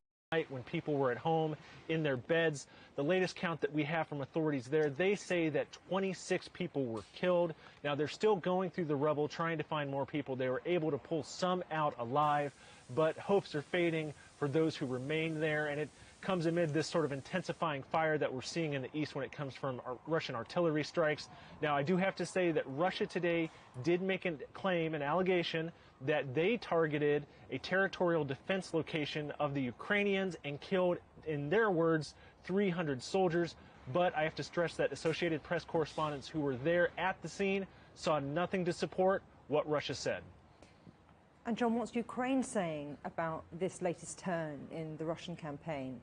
S22: when people were at home in their beds. The latest count that we have from authorities there, they say that 26 people were killed. Now, they're still going through the rubble, trying to find more people. They were able to pull some out alive, but hopes are fading for those who remain there. And it comes amid this sort of intensifying fire that we're seeing in the east when it comes from Russian artillery strikes. Now, I do have to say that Russia today did make a claim, an allegation, that they targeted a territorial defense location of the Ukrainians and killed, in their words, 300 soldiers. But I have to stress that Associated Press correspondents who were there at the scene saw nothing to support what Russia said.
S3: And John, what's Ukraine saying about this latest turn in the Russian campaign?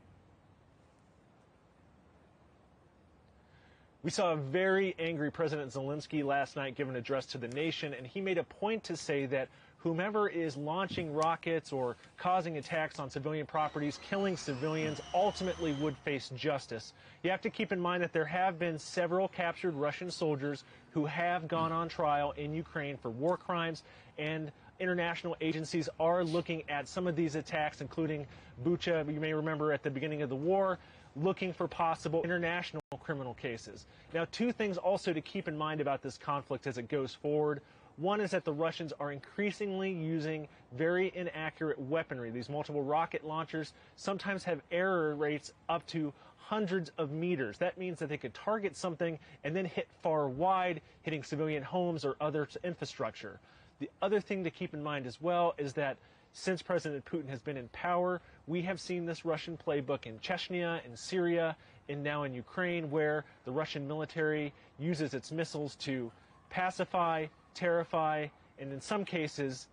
S22: We saw a very angry President Zelensky last night give an address to the nation, and he made a point to say that whomever is launching rockets or causing attacks on civilian properties, killing civilians, ultimately would face justice. You have to keep in mind that there have been several captured Russian soldiers who have gone on trial in Ukraine for war crimes, and international agencies are looking at some of these attacks, including Bucha, you may remember at the beginning of the war, looking for possible international criminal cases. Now, two things also to keep in mind about this conflict as it goes forward. One is that the Russians are increasingly using very inaccurate weaponry. These multiple rocket launchers sometimes have error rates up to hundreds of meters. That means that they could target something and then hit far wide, hitting civilian homes or other infrastructure. The other thing to keep in mind as well is that since President Putin has been in power, we have seen this Russian playbook in Chechnya, in Syria, and now in Ukraine, where the Russian military uses its missiles to pacify, terrify, and in some cases,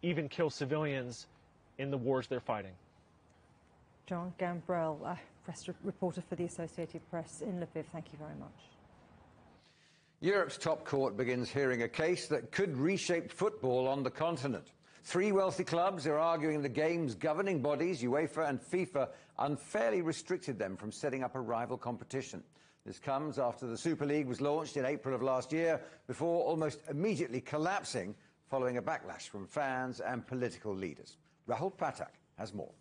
S22: even kill civilians in the wars they're fighting.
S3: John Gambrell, press reporter for the Associated Press in Lviv, thank you very much.
S2: Europe's top court begins hearing a case that could reshape football on the continent. 3 wealthy clubs are arguing the game's governing bodies, UEFA and FIFA, unfairly restricted them from setting up a rival competition. This comes after the Super League was launched in April of last year, before almost immediately collapsing following a backlash from fans and political leaders. Rahul Pathak has more.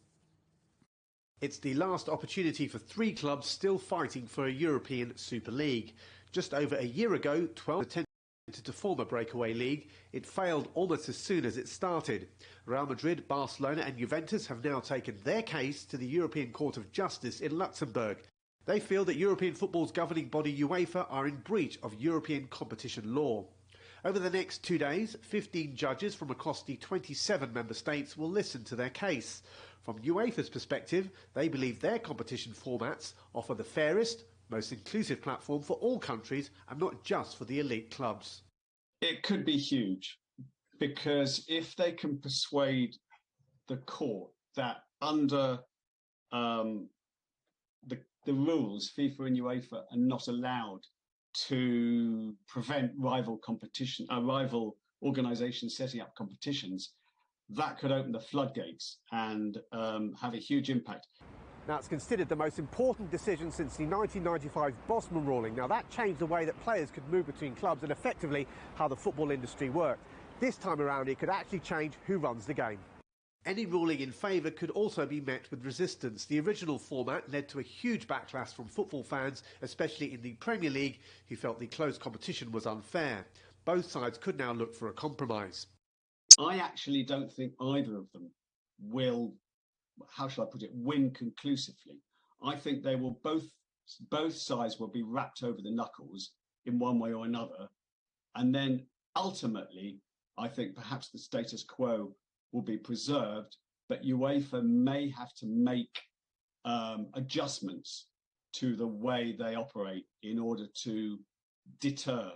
S4: It's the last opportunity for 3 clubs still fighting for a European Super League. Just over a year ago, 12 attempted to form a breakaway league. It failed almost as soon as it started. Real Madrid, Barcelona and Juventus have now taken their case to the European Court of Justice in Luxembourg. They feel that European football's governing body UEFA are in breach of European competition law. Over the next 2 days, 15 judges from across the 27 member states will listen to their case. From UEFA's perspective, they believe their competition formats offer the fairest, most inclusive platform for all countries and not just for the elite clubs.
S5: It could be huge, because if they can persuade the court that under the rules, FIFA and UEFA are not allowed to prevent rival organisations setting up competitions, that could open the floodgates and have a huge impact.
S4: Now, it's considered the most important decision since the 1995 Bosman ruling. Now, that changed the way that players could move between clubs and effectively how the football industry worked. This time around, it could actually change who runs the game. Any ruling in favour could also be met with resistance. The original format led to a huge backlash from football fans, especially in the Premier League, who felt the close competition was unfair. Both sides could now look for a compromise.
S5: I actually don't think either of them will, how shall I put it, win conclusively. I think they will both sides will be wrapped over the knuckles in one way or another And then ultimately, I think perhaps the status quo will be preserved, but UEFA may have to make adjustments to the way they operate in order to deter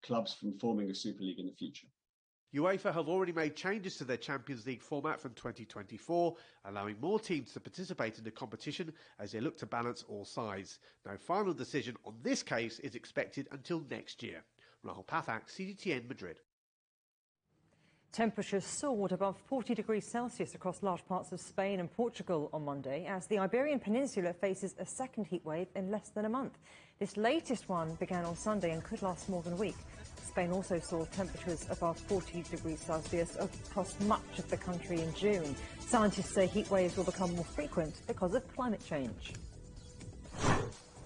S5: clubs from forming a Super League in the future.
S4: UEFA have already made changes to their Champions League format from 2024, allowing more teams to participate in the competition as they look to balance all sides. No final decision on this case is expected until next year. Rahul Pathak, CGTN Madrid.
S3: Temperatures soared above 40 degrees Celsius across large parts of Spain and Portugal on Monday as the Iberian Peninsula faces a second heat wave in less than a month. This latest one began on Sunday and could last more than a week. Spain also saw temperatures above 40 degrees Celsius across much of the country in June. Scientists say heat waves will become more frequent because of climate change.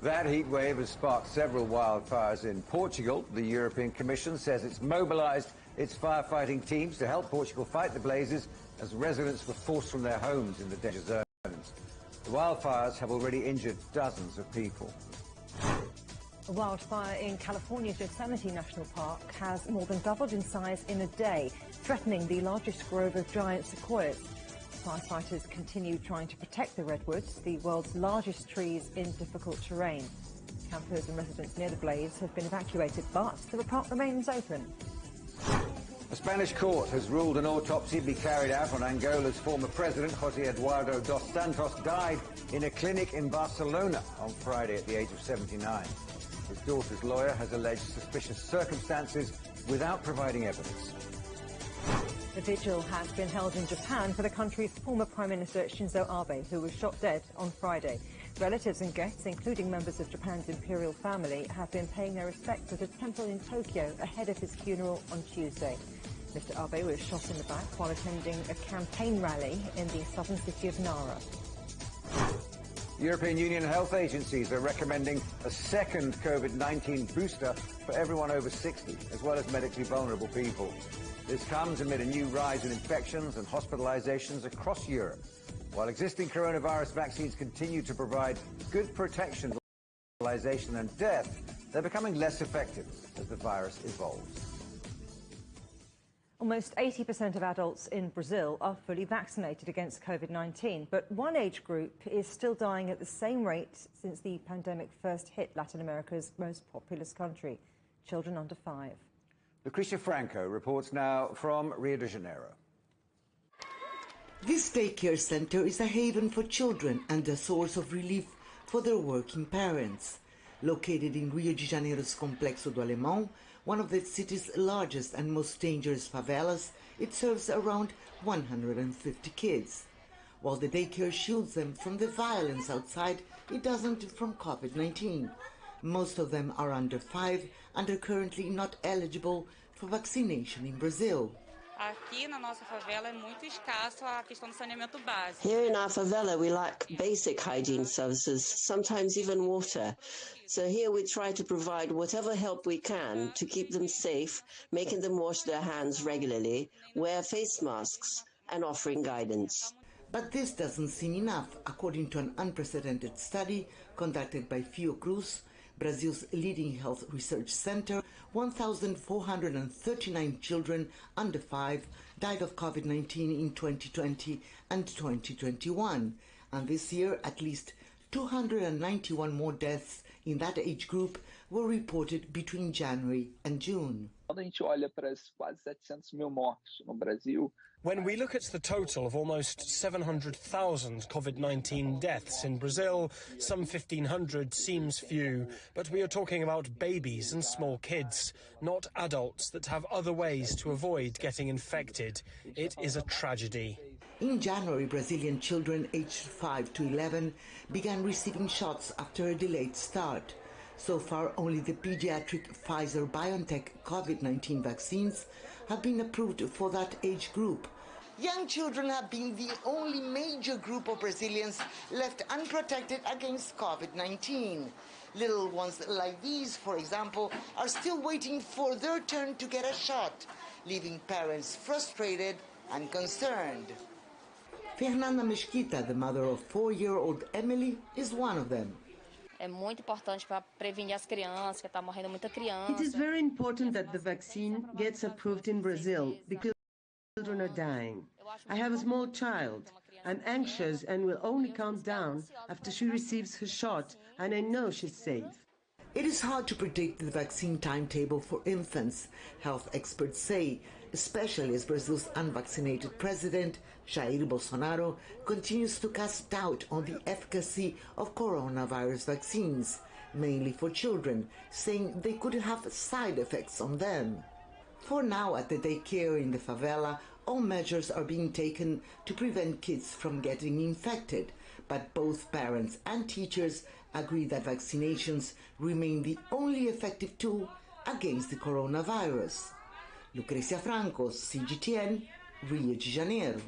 S2: That heat wave has sparked several wildfires in Portugal. The European Commission says it's mobilised its firefighting teams to help Portugal fight the blazes as residents were forced from their homes in the danger zones. The wildfires have already injured dozens of people.
S3: A wildfire in California's Yosemite National Park has more than doubled in size in a day, threatening the largest grove of giant sequoias. Firefighters continue trying to protect the redwoods, the world's largest trees in difficult terrain. Campers and residents near the blaze have been evacuated, but the park remains open.
S2: A Spanish court has ruled an autopsy be carried out on Angola's former president, José Eduardo dos Santos, died in a clinic in Barcelona on Friday at the age of 79. His daughter's lawyer has alleged suspicious circumstances without providing evidence.
S3: The vigil has been held in Japan for the country's former Prime Minister Shinzo Abe, who was shot dead on Friday. Relatives and guests, including members of Japan's imperial family, have been paying their respects at a temple in Tokyo ahead of his funeral on Tuesday. Mr. Abe was shot in the back while attending a campaign rally in the southern city of Nara.
S2: European Union health agencies are recommending a second COVID-19 booster for everyone over 60, as well as medically vulnerable people. This comes amid a new rise in infections and hospitalizations across Europe. While existing coronavirus vaccines continue to provide good protection against hospitalization and death, they're becoming less effective as the virus evolves.
S3: Almost 80% of adults in Brazil are fully vaccinated against COVID-19, but one age group is still dying at the same rate since the pandemic first hit Latin America's most populous country, children under 5.
S2: Lucrecia Franco reports now from Rio de Janeiro.
S8: This daycare center is a haven for children and a source of relief for their working parents. Located in Rio de Janeiro's Complexo do Alemão, one of the city's largest and most dangerous favelas, it serves around 150 kids. While the daycare shields them from the violence outside, it doesn't from COVID-19. Most of them are under 5 and are currently not eligible for vaccination in Brazil.
S10: Aqui na nossa favela é muito escasso a questão do saneamento básico.
S23: Here in our favela we lack basic hygiene services, sometimes even water. So here we try to provide whatever help we can to keep them safe, making them wash their hands regularly, wear face masks and offering guidance.
S8: But this doesn't seem enough, according to an unprecedented study conducted by Fiocruz, Brazil's leading health research center. 1,439 children under 5 died of COVID-19 in 2020 and 2021. And this year, at least 291 more deaths in that age group were reported between January and June.
S24: Quando a gente olha para as quase 700 mil mortes no Brasil,
S25: when we look at the total of almost 700,000 COVID-19 deaths in Brazil, some 1,500 seems few, but we are talking about babies and small kids, not adults that have other ways to avoid getting infected. It is a tragedy.
S8: In January, Brazilian children aged 5 to 11 began receiving shots after a delayed start. So far, only the pediatric Pfizer-BioNTech COVID-19 vaccines have been approved for that age group. Young children have been the only major group of Brazilians left unprotected against COVID-19. Little ones like these, for example, are still waiting for their turn to get a shot, leaving parents frustrated and concerned. Fernanda Mesquita, the mother of 4-year-old Emily, is one of them.
S7: É muito importante para prevenir as crianças, que está morrendo muita criança.
S9: It is very important that the vaccine gets approved in Brazil because children are dying. I have a small child. I'm anxious and will only calm down after she receives her shot, and I know she's safe.
S8: It is hard to predict the vaccine timetable for infants, health experts say, especially as Brazil's unvaccinated president, Jair Bolsonaro, continues to cast doubt on the efficacy of coronavirus vaccines, mainly for children, saying they could have side effects on them. For now, at the daycare in the favela, all measures are being taken to prevent kids from getting infected, but both parents and teachers agree that vaccinations remain the only effective tool against the coronavirus. Lucrecia Franco, CGTN, Rio de Janeiro.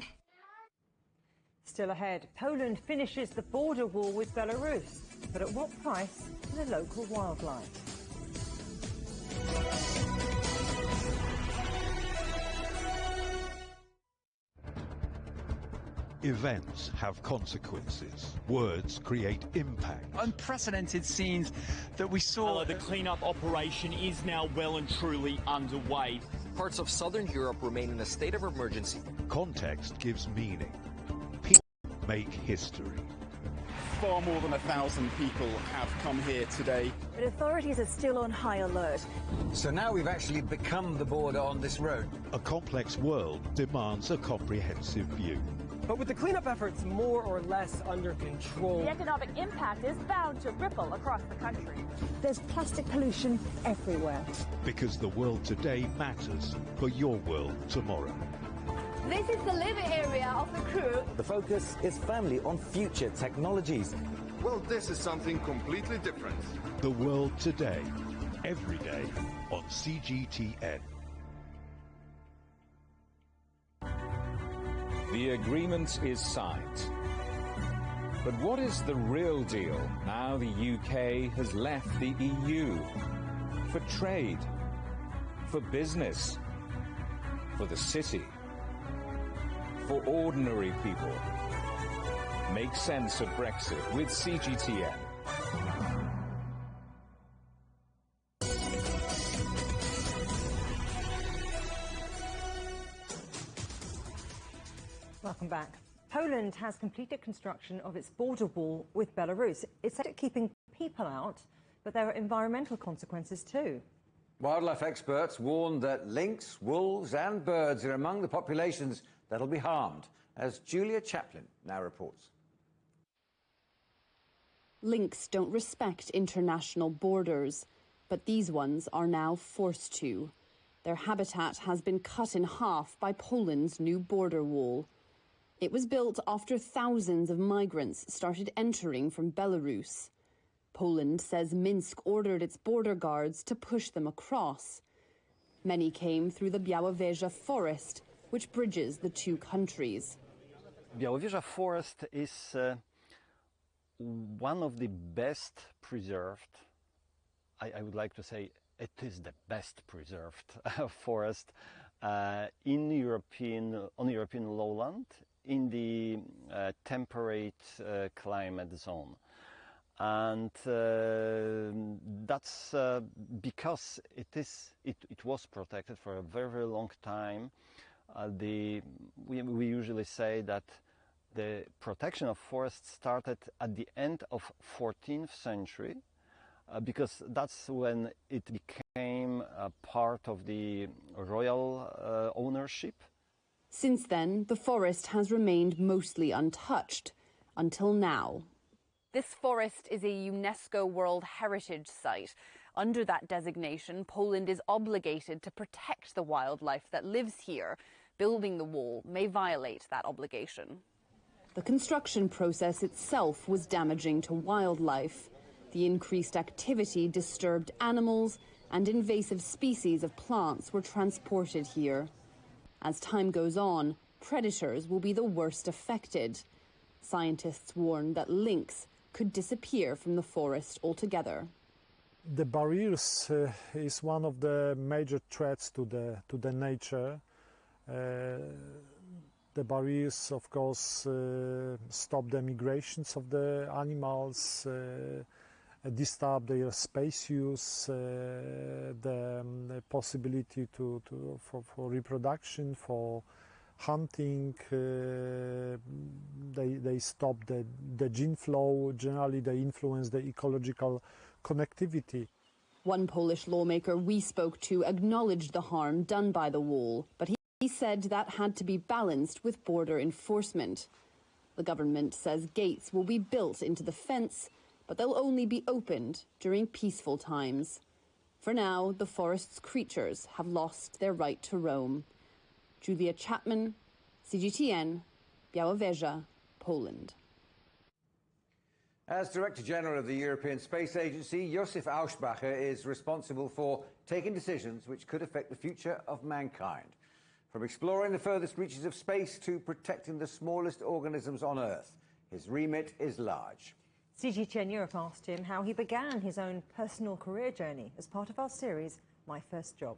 S3: Still ahead, Poland finishes the border wall with Belarus, but at what price to the local wildlife?
S1: Events have consequences. Words create impact.
S11: Unprecedented scenes that we saw. The clean-up operation is now well and truly underway.
S12: Parts of southern Europe remain in a state of emergency.
S1: Context gives meaning. People make history.
S11: Far more than 1,000 people have come here today.
S13: But authorities are still on high alert.
S26: So now we've actually become the border on this road.
S1: A complex world demands a comprehensive view.
S27: But with the cleanup efforts more or less under control,
S28: the economic impact is bound to ripple across the country.
S13: There's plastic pollution everywhere.
S1: Because the world today matters for your world tomorrow.
S28: This is the living area of the crew.
S29: The focus is firmly on future technologies.
S30: Well, this is something completely different.
S1: The world today, every day on CGTN.
S31: The agreement is signed. But what is the real deal now the UK has left the EU? For trade, for business, for the city, for ordinary people. Make sense of Brexit with CGTN.
S3: Welcome back. Poland has completed construction of its border wall with Belarus. It's set at keeping people out, but there are environmental consequences too.
S2: Wildlife experts warn that lynx, wolves and birds are among the populations that'll be harmed, as Julia Chaplin now reports.
S32: Lynx don't respect international borders, but these ones are now forced to. Their habitat has been cut in half by Poland's new border wall. It was built after thousands of migrants started entering from Belarus. Poland says Minsk ordered its border guards to push them across. Many came through the Białowieża forest, which bridges the two countries.
S33: Białowieża forest is one of the best preserved, I would like to say it is the best preserved forest on European lowland in the temperate climate zone. And that's because it was protected for a very, very long time. We usually say that the protection of forests started at the end of 14th century, because that's when it became a part of the royal ownership.
S32: Since then, the forest has remained mostly untouched, until now. This forest is a UNESCO World Heritage Site. Under that designation, Poland is obligated to protect the wildlife that lives here. Building the wall may violate that obligation. The construction process itself was damaging to wildlife. The increased activity disturbed animals, and invasive species of plants were transported here. As time goes on, predators will be the worst affected. Scientists warn that lynx could disappear from the forest altogether.
S34: The barriers is one of the major threats to the nature. The barriers, of course, stop the migrations of the animals, disturb their space use, the possibility for reproduction, for hunting. They stop the gene flow. Generally, they influence the ecological connectivity.
S32: One Polish lawmaker we spoke to acknowledged the harm done by the wall, but he said that had to be balanced with border enforcement. The government says gates will be built into the fence, but they'll only be opened during peaceful times. For now, the forest's creatures have lost their right to roam. Julia Chapman, CGTN, Białowieża, Poland.
S2: As Director General of the European Space Agency, Josef Auschbacher is responsible for taking decisions which could affect the future of mankind. From exploring the furthest reaches of space to protecting the smallest organisms on Earth, his remit is large.
S3: CGTN Europe asked him how he began his own personal career journey as part of our series, My First Job.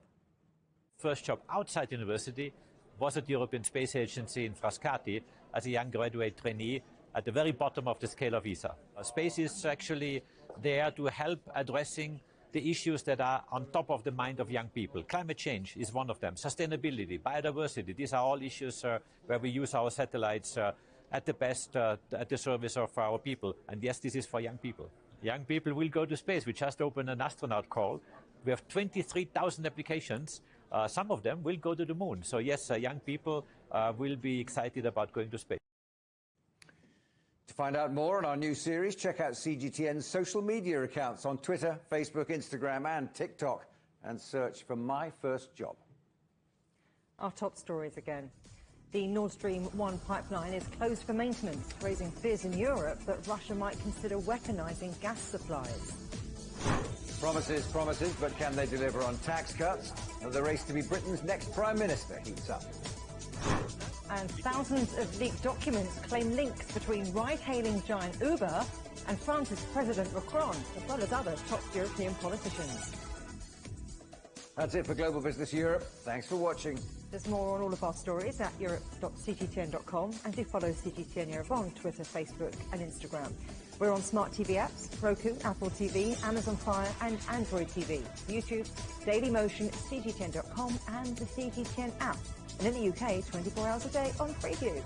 S4: First job outside university was at the European Space Agency in Frascati as a young graduate trainee at the very bottom of the scale of ESA. Space is actually there to help addressing the issues that are on top of the mind of young people. Climate change is one of them. Sustainability, biodiversity, these are all issues where we use our satellites at the best, at the service of our people. And yes, this is for young people. Young people will go to space. We just opened an astronaut call. We have 23,000 applications. Some of them will go to the moon. So yes, young people will be excited about going to space.
S2: To find out more on our new series, check out CGTN's social media accounts on Twitter, Facebook, Instagram and TikTok, and search for My First Job.
S3: Our top stories again. The Nord Stream 1 pipeline is closed for maintenance, raising fears in Europe that Russia might consider weaponizing gas supplies.
S2: Promises, promises, but can they deliver on tax cuts? The race to be Britain's next Prime Minister heats up.
S3: And thousands of leaked documents claim links between ride-hailing giant Uber and France's President Macron, as well as other top European politicians.
S2: That's it for Global Business Europe. Thanks for watching.
S3: There's more on all of our stories at europe.cgtn.com, and do follow CGTN Europe on Twitter, Facebook and Instagram. We're on smart TV apps, Roku, Apple TV, Amazon Fire and Android TV, YouTube, Dailymotion, CGTN.com and the CGTN app. And in the UK, 24 hours a day on Freeview.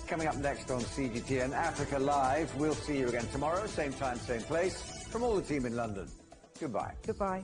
S2: Coming up next on CGTN Africa Live, we'll see you again tomorrow, same time, same place. From all the team in London, goodbye.
S3: Goodbye.